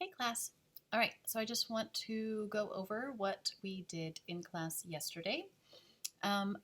Hey class. All right, so I just want to go over what we did in class yesterday. Um,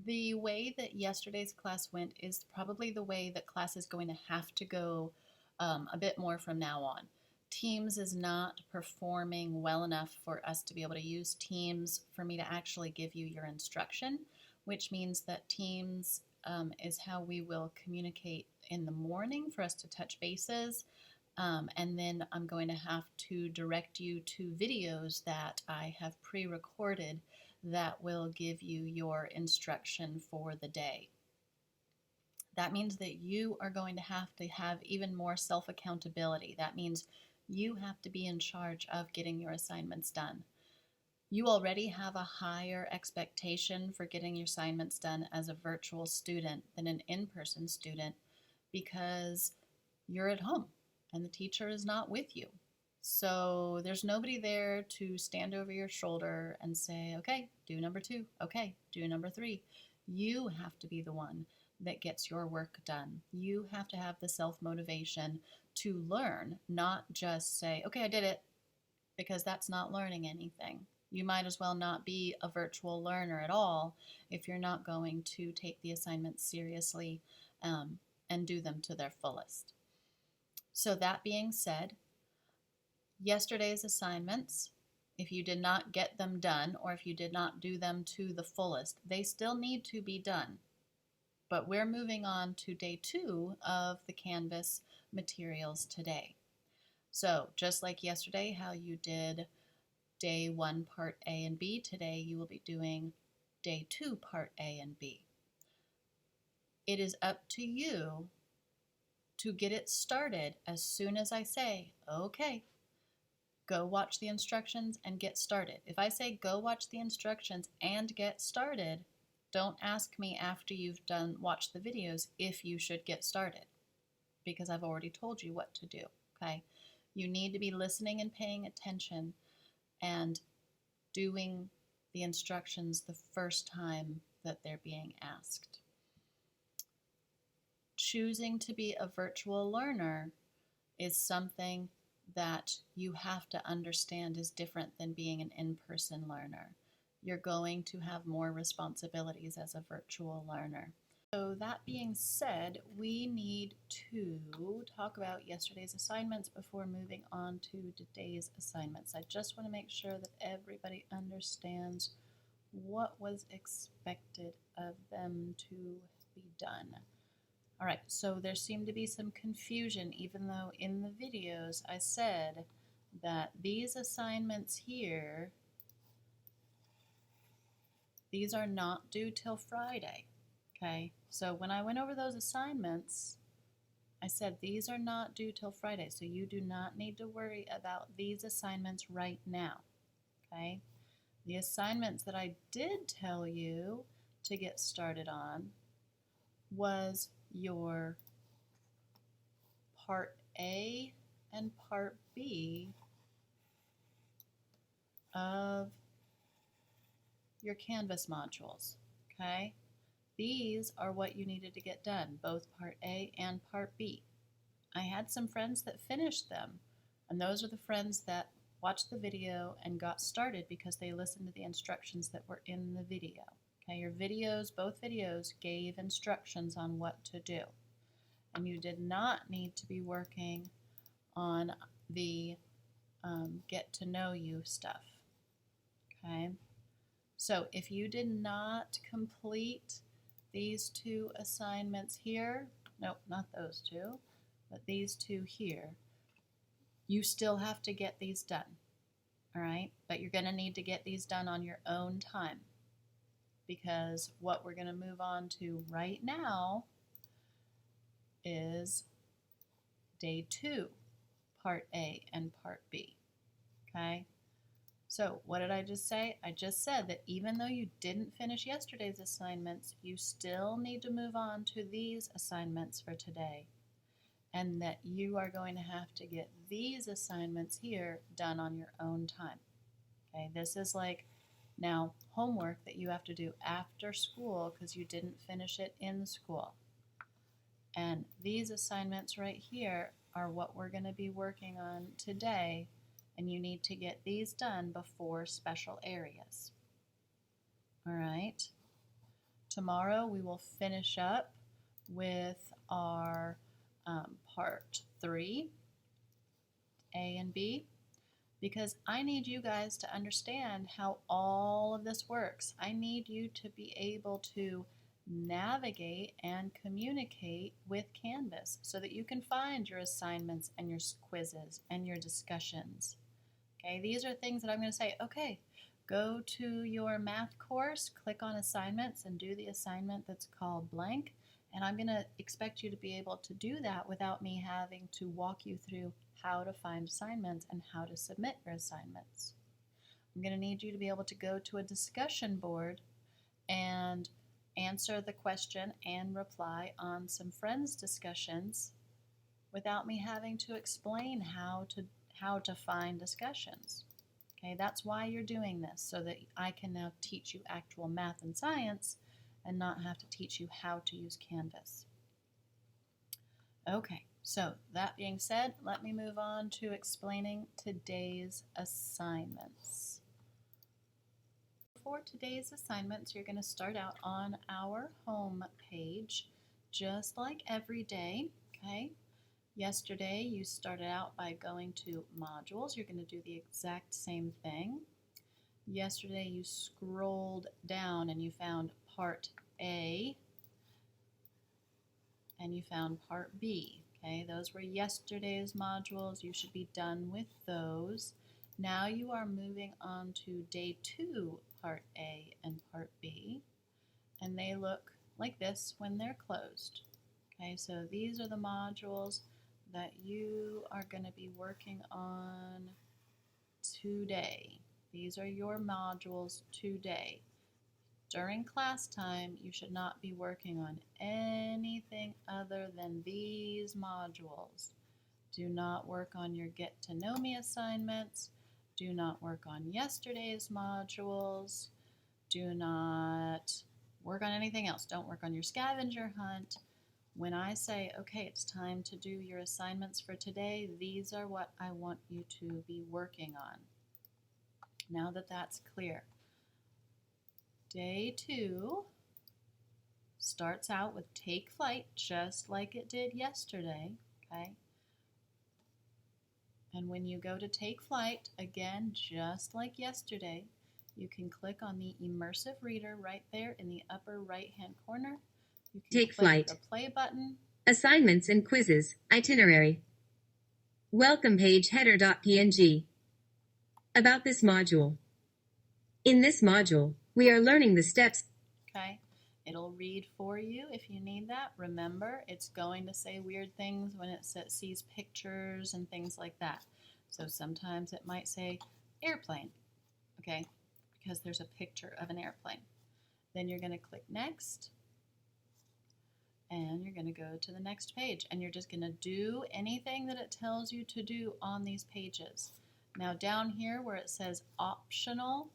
the way that yesterday's class went is probably the way that class is going to have to go a bit more from now on. Teams is not performing well enough for us to be able to use Teams for me to actually give you your instruction, which means that Teams is how we will communicate in the morning for us to touch bases. And then I'm going to have to direct you to videos that I have pre-recorded that will give you your instruction for the day. That means that you are going to have even more self-accountability. That means you have to be in charge of getting your assignments done. You already have a higher expectation for getting your assignments done as a virtual student than an in-person student because you're at home and the teacher is not with you. So there's nobody there to stand over your shoulder and say, okay, do number 2, okay, do number 3. You have to be the one that gets your work done. You have to have the self-motivation to learn, not just say, okay, I did it, because that's not learning anything. You might as well not be a virtual learner at all if you're not going to take the assignments seriously and do them to their fullest. So that being said, yesterday's assignments, if you did not get them done or if you did not do them to the fullest, they still need to be done. But we're moving on to day 2 of the Canvas materials today. So just like yesterday, how you did day 1 part A and B, today you will be doing day 2 part A and B. It is up to you to get it started as soon as I say, okay, go watch the instructions and get started. If I say go watch the instructions and get started, don't ask me after you've watched the videos if you should get started, because I've already told you what to do, okay? You need to be listening and paying attention and doing the instructions the first time that they're being asked. Choosing to be a virtual learner is something that you have to understand is different than being an in-person learner. You're going to have more responsibilities as a virtual learner. So that being said, we need to talk about yesterday's assignments before moving on to today's assignments. I just want to make sure that everybody understands what was expected of them to be done. All right, so there seemed to be some confusion, even though in the videos I said that these assignments here, these are not due till Friday, okay? So when I went over those assignments, I said these are not due till Friday, so you do not need to worry about these assignments right now, okay? The assignments that I did tell you to get started on was your Part A and Part B of your Canvas modules, okay? These are what you needed to get done, both Part A and Part B. I had some friends that finished them, and those are the friends that watched the video and got started because they listened to the instructions that were in the video. Okay, your videos, both videos, gave instructions on what to do. And you did not need to be working on the get to know you stuff. Okay, so if you did not complete these 2 assignments here, nope, not those 2, but these 2 here, you still have to get these done. All right, but you're going to need to get these done on your own time, because what we're going to move on to right now is day 2, Part A and Part B, okay? So what did I just say? I just said that even though you didn't finish yesterday's assignments, you still need to move on to these assignments for today, and that you are going to have to get these assignments here done on your own time, okay? This is like now homework that you have to do after school because you didn't finish it in school. And these assignments right here are what we're going to be working on today, and you need to get these done before special areas. All right. Tomorrow we will finish up with our part 3, A and B, because I need you guys to understand how all of this works. I need you to be able to navigate and communicate with Canvas so that you can find your assignments and your quizzes and your discussions. Okay, these are things that I'm going to say, okay, go to your math course, click on assignments, and do the assignment that's called blank. And I'm going to expect you to be able to do that without me having to walk you through how to find assignments and how to submit your assignments. I'm going to need you to be able to go to a discussion board and answer the question and reply on some friends' discussions without me having to explain how to find discussions. Okay, that's why you're doing this, so that I can now teach you actual math and science and not have to teach you how to use Canvas. Okay, so that being said, let me move on to explaining today's assignments. For today's assignments, you're going to start out on our home page, just like every day, okay? Yesterday, you started out by going to modules. You're going to do the exact same thing. Yesterday, you scrolled down and you found part A and you found part B. Okay, those were yesterday's modules. You should be done with those. Now you are moving on to day 2, part A and part B, and they look like this when they're closed. Okay, so these are the modules that you are going to be working on today. These are your modules today. During class time, you should not be working on anything other than these modules. Do not work on your Get to Know Me assignments. Do not work on yesterday's modules. Do not work on anything else. Don't work on your scavenger hunt. When I say, okay, it's time to do your assignments for today, these are what I want you to be working on. Now that that's clear. Day 2 starts out with Take Flight, just like it did yesterday, okay? And when you go to Take Flight, again, just like yesterday, you can click on the Immersive Reader right there in the upper right-hand corner. You can Take click Flight. the play button. Assignments and quizzes. Itinerary. Welcome page header.png. About this module. In this module, we are learning the steps. Okay, it'll read for you if you need that. Remember, it's going to say weird things when it sees pictures and things like that. So sometimes it might say airplane, okay, because there's a picture of an airplane. Then you're going to click next, and you're going to go to the next page, and you're just going to do anything that it tells you to do on these pages. Now down here where it says optional,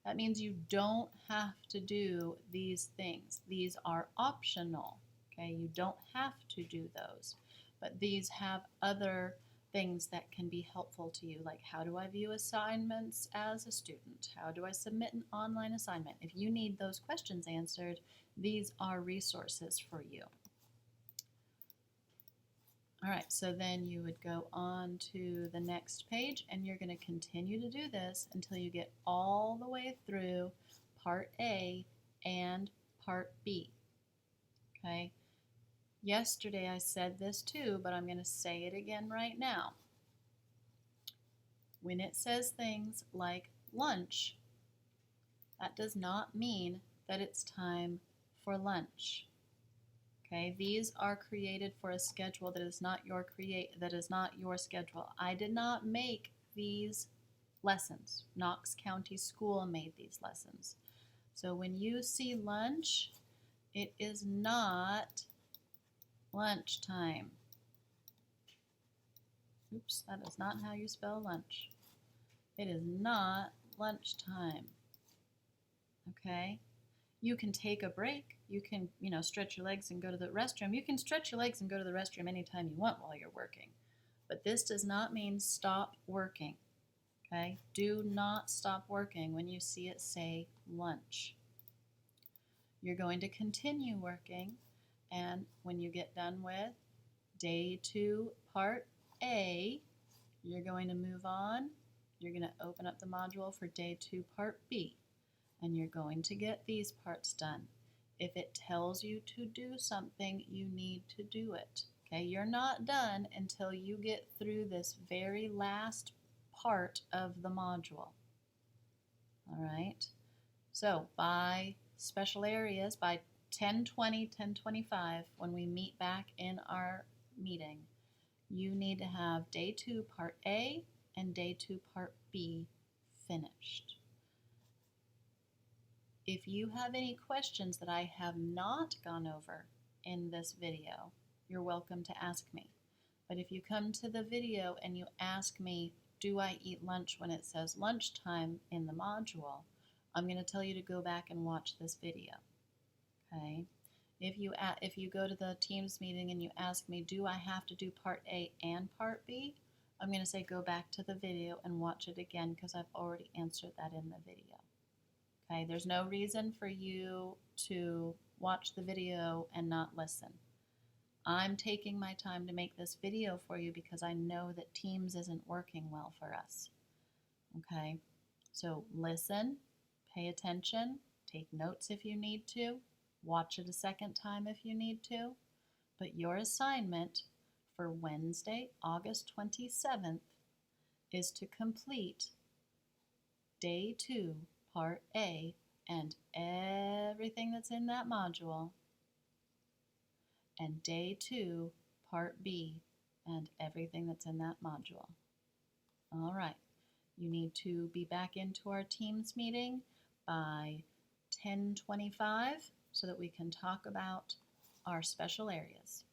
that means you don't have to do these things. These are optional, okay? You don't have to do those, but these have other things that can be helpful to you, like how do I view assignments as a student? How do I submit an online assignment? If you need those questions answered, these are resources for you. All right, so then you would go on to the next page, and you're going to continue to do this until you get all the way through part A and part B. Okay? Yesterday I said this too, but I'm going to say it again right now. When it says things like lunch, that does not mean that it's time for lunch. Okay, these are created for a schedule that is not your schedule. I did not make these lessons. Knox County School made these lessons. So when you see lunch, it is not lunchtime. Oops, that is not how you spell lunch. It is not lunchtime. Okay? You can take a break. You can, stretch your legs and go to the restroom. You can stretch your legs and go to the restroom anytime you want while you're working. But this does not mean stop working, okay? Do not stop working when you see it say lunch. You're going to continue working, and when you get done with day 2, part A, you're going to move on. You're going to open up the module for day 2, part B, and you're going to get these parts done. If it tells you to do something, you need to do it. Okay, you're not done until you get through this very last part of the module. All right, so by special areas, by 10:20, 10:25, when we meet back in our meeting, you need to have day 2, part A and day 2, part B finished. If you have any questions that I have not gone over in this video, you're welcome to ask me. But if you come to the video and you ask me, do I eat lunch when it says lunchtime in the module, I'm going to tell you to go back and watch this video. Okay? If you go to the Teams meeting and you ask me, do I have to do part A and part B, I'm going to say go back to the video and watch it again because I've already answered that in the video. Okay, there's no reason for you to watch the video and not listen. I'm taking my time to make this video for you because I know that Teams isn't working well for us. Okay, so listen, pay attention, take notes if you need to, watch it a second time if you need to. But your assignment for Wednesday, August 27th, is to complete day 2, part A, and everything that's in that module, and day 2, part B, and everything that's in that module. All right, you need to be back into our Teams meeting by 10:25 so that we can talk about our special areas.